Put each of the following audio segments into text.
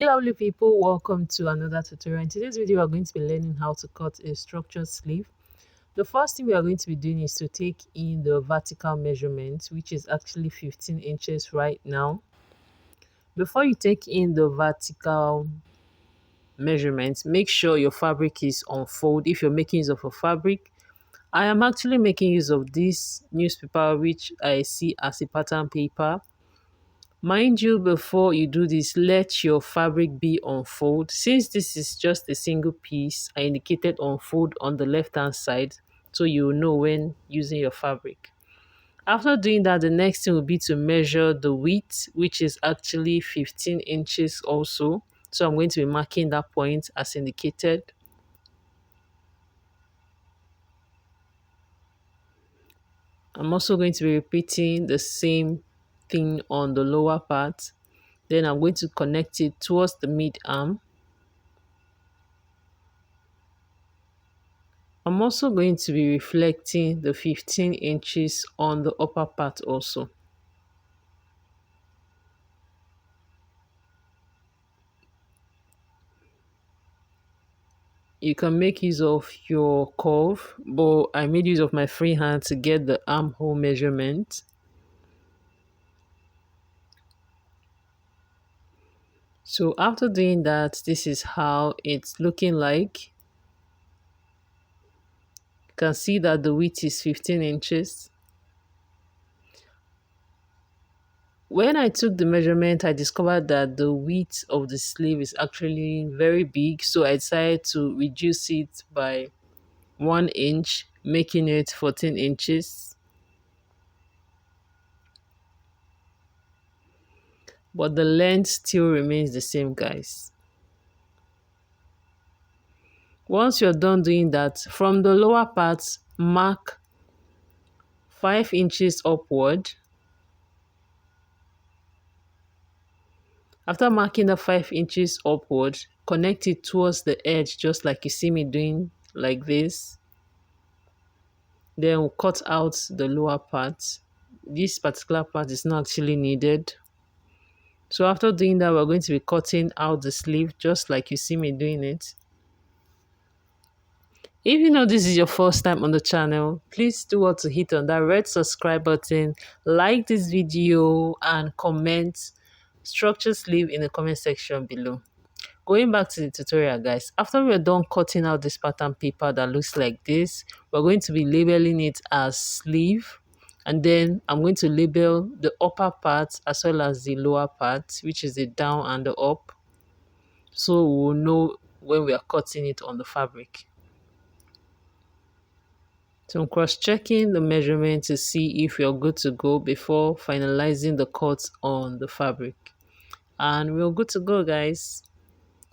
Hey lovely people, welcome to another tutorial. In today's video, we are going to be learning how to cut a structured sleeve. The first thing we are going to be doing is to take in the vertical measurement, which is actually 15 inches right now. Before you take in the vertical measurement, make sure your fabric is on fold if you're making use of a fabric. I am actually making use of this newspaper, which I see as a pattern paper. Mind you, before you do this, let your fabric be on fold. Since this is just a single piece, I indicated on fold on the left hand side so you will know when using your fabric. After doing that, the next thing will be to measure the width, which is actually 15 inches also. So I'm going to be marking that point as indicated. I'm also going to be repeating the same thing on the lower part. Then I'm going to connect it towards the mid arm. I'm also going to be reflecting the 15 inches on the upper part also. You can make use of your curve, but I made use of my free hand to get the armhole measurement. So after doing that, this is how it's looking like. You can see that the width is 15 inches. When I took the measurement, I discovered that the width of the sleeve is actually very big, so I decided to reduce it by 1 inch, making it 14 inches. But the length still remains the same, guys. Once you're done doing that, from the lower part, mark 5 inches upward. After marking the 5 inches upward, connect it towards the edge, just like you see me doing like this. Then we'll cut out the lower part. This particular part is not actually needed. So after doing that, we're going to be cutting out the sleeve, just like you see me doing it. If you know this is your first time on the channel, please do want to hit on that red subscribe button, like this video, and comment structure sleeve in the comment section below. Going back to the tutorial, guys, after we're done cutting out this pattern paper that looks like this, we're going to be labeling it as sleeve. And then I'm going to label the upper part as well as the lower part, which is the down and the up. So we'll know when we are cutting it on the fabric. So I'm cross-checking the measurement to see if you're good to go before finalizing the cut on the fabric. And we're good to go, guys.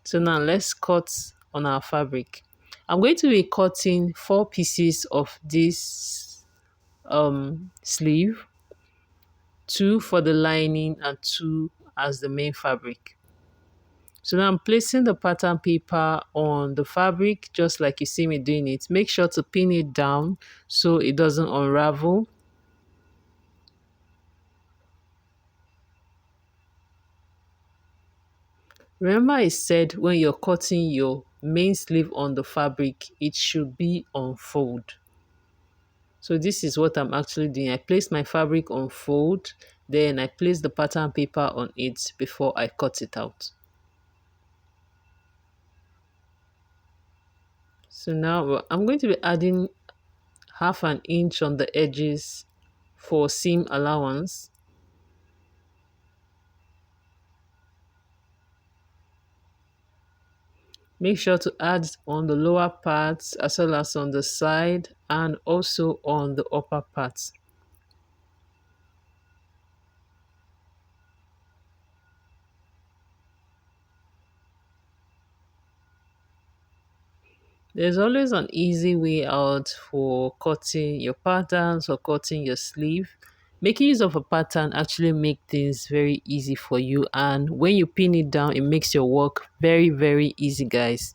So now let's cut on our fabric. I'm going to be cutting 4 pieces of this sleeve, 2 for the lining and 2 as the main fabric. So now I'm placing the pattern paper on the fabric just like you see me doing it. Make sure to pin it down so it doesn't unravel. Remember I said when you're cutting your main sleeve on the fabric, it should be on fold. So this is what I'm actually doing. I place my fabric on fold, then I place the pattern paper on it before I cut it out. So now I'm going to be adding 1/2 inch on the edges for seam allowance. Make sure to add on the lower parts as well as on the side and also on the upper parts. There's always an easy way out for cutting your patterns or cutting your sleeve. Making use of a pattern actually make things very easy for you, and when you pin it down, it makes your work very, very easy, guys.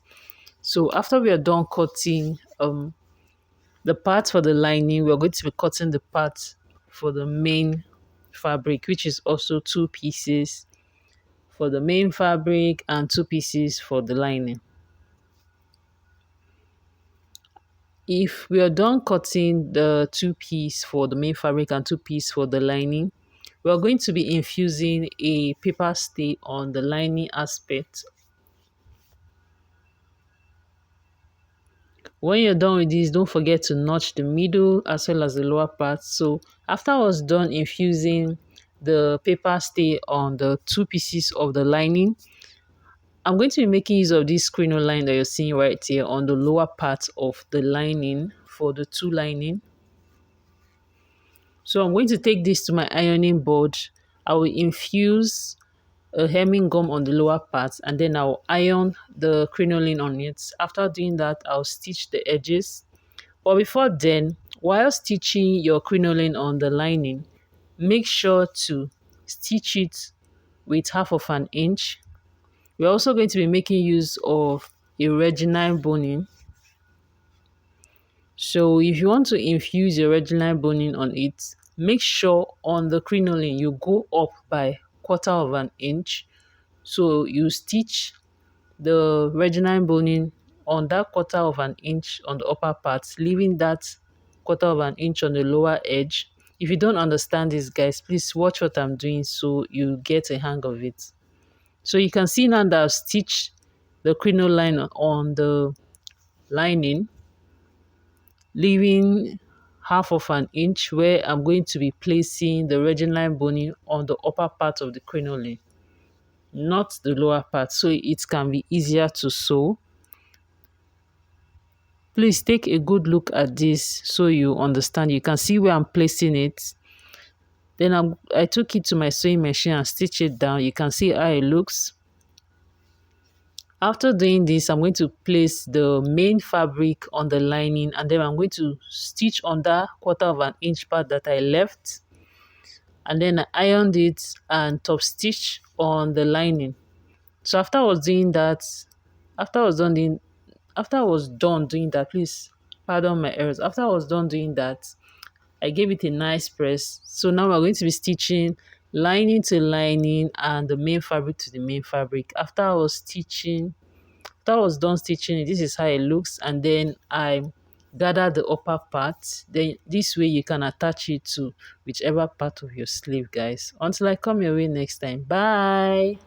So after we are done cutting the part for the lining, we're going to be cutting the part for the main fabric, which is also 2 pieces for the main fabric and 2 pieces for the lining. If we are done cutting the 2 piece for the main fabric and 2 piece for the lining, we are going to be infusing a paper stay on the lining aspect. When you're done with this, don't forget to notch the middle as well as the lower part. So after I was done infusing the paper stay on the 2 pieces of the lining, I'm going to be making use of this crinoline that you're seeing right here on the lower part of the lining for the two lining. So I'm going to take this to my ironing board. I will infuse a hemming gum on the lower part and then I'll iron the crinoline on it. After doing that, I'll stitch the edges. But before then, while stitching your crinoline on the lining, make sure to stitch it with 1/2 inch. We're also going to be making use of a Regina boning. So if you want to infuse your Regina boning on it, make sure on the crinoline you go up by 1/4 inch. So you stitch the Regina boning on that 1/4 inch on the upper part, leaving that 1/4 inch on the lower edge. If you don't understand this, guys, please watch what I'm doing so you get a hang of it. So you can see now that I've stitched the crinoline on the lining, leaving 1/2 inch where I'm going to be placing the Regina boning on the upper part of the crinoline, not the lower part, so it can be easier to sew. Please take a good look at this so you understand. You can see where I'm placing it. Then I took it to my sewing machine and stitch it down. You can see how it looks. After doing this, I'm going to place the main fabric on the lining and then I'm going to stitch on that 1/4 inch part that I left. And then I ironed it and top stitch on the lining. So after I was doing that, after I was done doing after I was done doing that, please pardon my errors. After I was done doing that, I gave it a nice press. So now we're going to be stitching lining to lining and the main fabric to the main fabric. After I was done stitching it, this is how it looks. And then I gather the upper part. Then this way you can attach it to whichever part of your sleeve, guys. Until I come your way next time. Bye.